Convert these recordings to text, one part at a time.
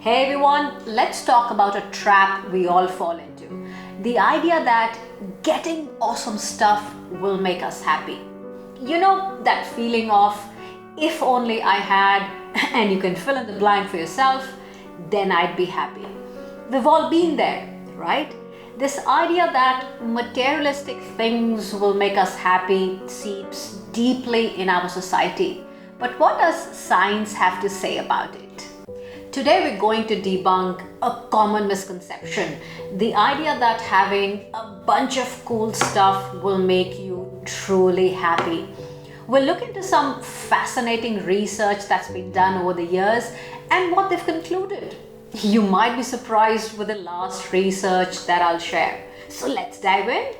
Hey everyone, let's talk about a trap we all fall into. The idea that getting awesome stuff will make us happy. You know, that feeling of, if only I had, and you can fill in the blank for yourself, then I'd be happy. We've all been there, right? This idea that materialistic things will make us happy seeps deeply in our society. But what does science have to say about it? Today we're going to debunk a common misconception, the idea that having a bunch of cool stuff will make you truly happy. We'll look into some fascinating research that's been done over the years and what they've concluded. You might be surprised with the last research that I'll share. So let's dive in.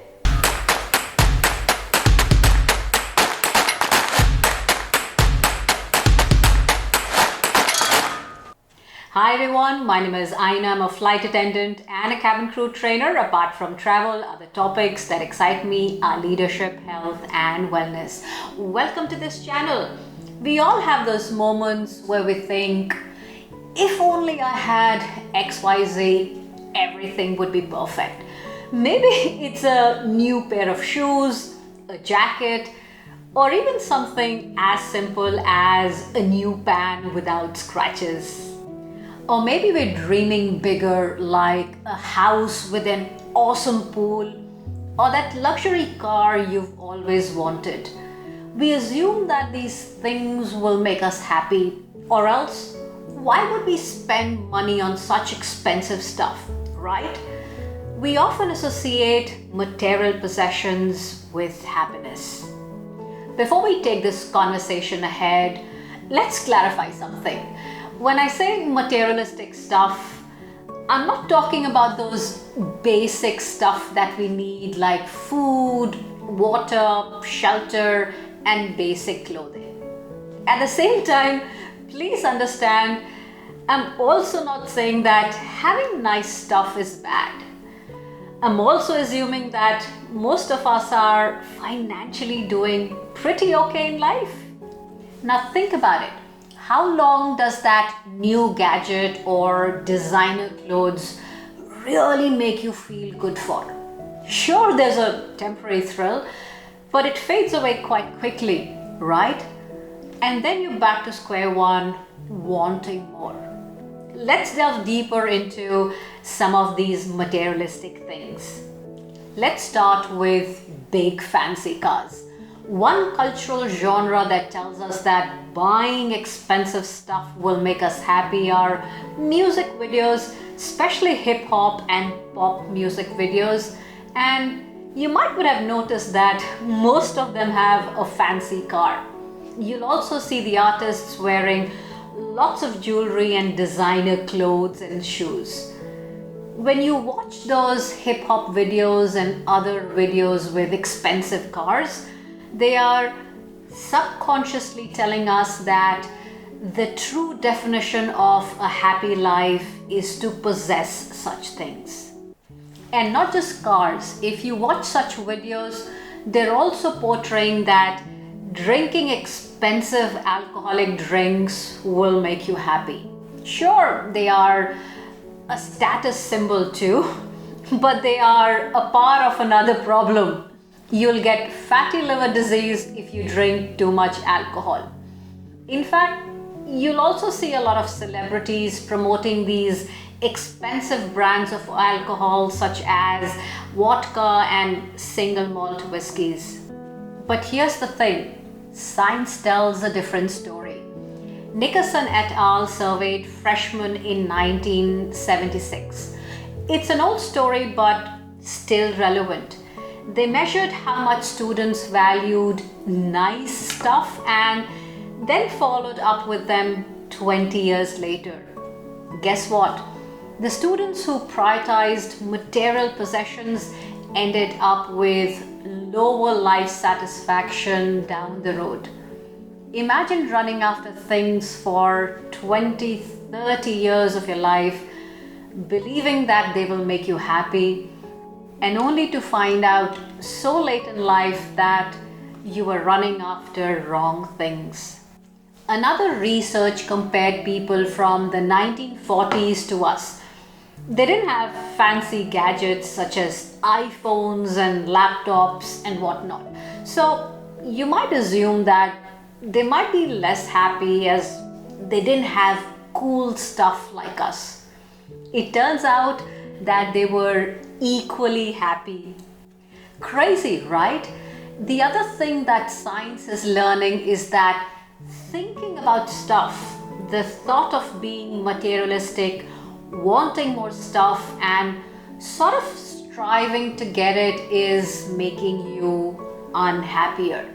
Hi everyone, my name is Aiena. I'm a flight attendant and a cabin crew trainer. Apart from travel, other topics that excite me are leadership, health and wellness. Welcome to this channel. We all have those moments where we think, if only I had XYZ, everything would be perfect. Maybe it's a new pair of shoes, a jacket, or even something as simple as a new pan without scratches. Or maybe we're dreaming bigger, like a house with an awesome pool or that luxury car you've always wanted. We assume that these things will make us happy, or else why would we spend money on such expensive stuff, right? We often associate material possessions with happiness. Before we take this conversation ahead, let's clarify something. When I say materialistic stuff, I'm not talking about those basic stuff that we need like food, water, shelter, and basic clothing. At the same time, please understand, I'm also not saying that having nice stuff is bad. I'm also assuming that most of us are financially doing pretty okay in life. Now think about it. How long does that new gadget or designer clothes really make you feel good for? Sure, there's a temporary thrill, but it fades away quite quickly, right? And then you're back to square one, wanting more. Let's delve deeper into some of these materialistic things. Let's start with big fancy cars. One cultural genre that tells us that buying expensive stuff will make us happy are music videos, especially hip hop and pop music videos. And you might would have noticed that most of them have a fancy car. You'll also see the artists wearing lots of jewelry and designer clothes and shoes. When you watch those hip hop videos and other videos with expensive cars, they are subconsciously telling us that the true definition of a happy life is to possess such things. And not just cars. If you watch such videos, they're also portraying that drinking expensive alcoholic drinks will make you happy. Sure, they are a status symbol too, but they are a part of another problem. You'll get fatty liver disease if you drink too much alcohol. In fact, you'll also see a lot of celebrities promoting these expensive brands of alcohol such as vodka and single malt whiskeys. But here's the thing, science tells a different story. Nickerson et al. Surveyed freshmen in 1976. It's an old story but still relevant. They measured how much students valued nice stuff and then followed up with them 20 years later. Guess what? The students who prioritized material possessions ended up with lower life satisfaction down the road. Imagine running after things for 20, 30 years of your life, believing that they will make you happy, and only to find out so late in life that you were running after wrong things. Another research compared people from the 1940s to us. They didn't have fancy gadgets such as iPhones and laptops and whatnot. So you might assume that they might be less happy as they didn't have cool stuff like us. It turns out that they were equally happy. Crazy, right? The other thing that science is learning is that thinking about stuff, the thought of being materialistic, wanting more stuff, and sort of striving to get it is making you unhappier.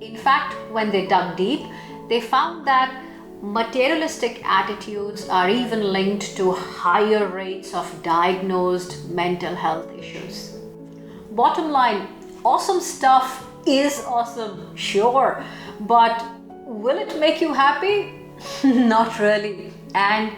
In fact, when they dug deep, they found that materialistic attitudes are even linked to higher rates of diagnosed mental health issues. Bottom line, awesome stuff is awesome, sure, but will it make you happy? Not really. And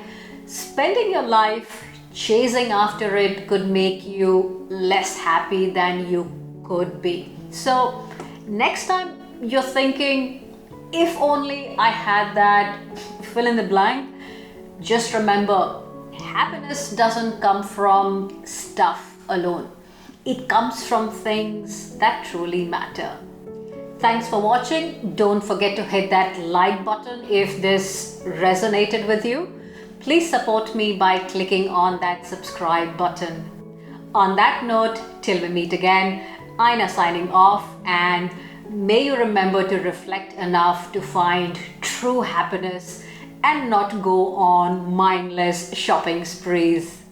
spending your life chasing after it could make you less happy than you could be. So, next time you're thinking, if only I had that, fill in the blank, just remember, happiness doesn't come from stuff alone. It comes from things that truly matter. Thanks for watching. Don't forget to hit that like button if this resonated with you. Please support me by clicking on that subscribe button. On that note, till we meet again, Aiena signing off, and may you remember to reflect enough to find true happiness and not go on mindless shopping sprees.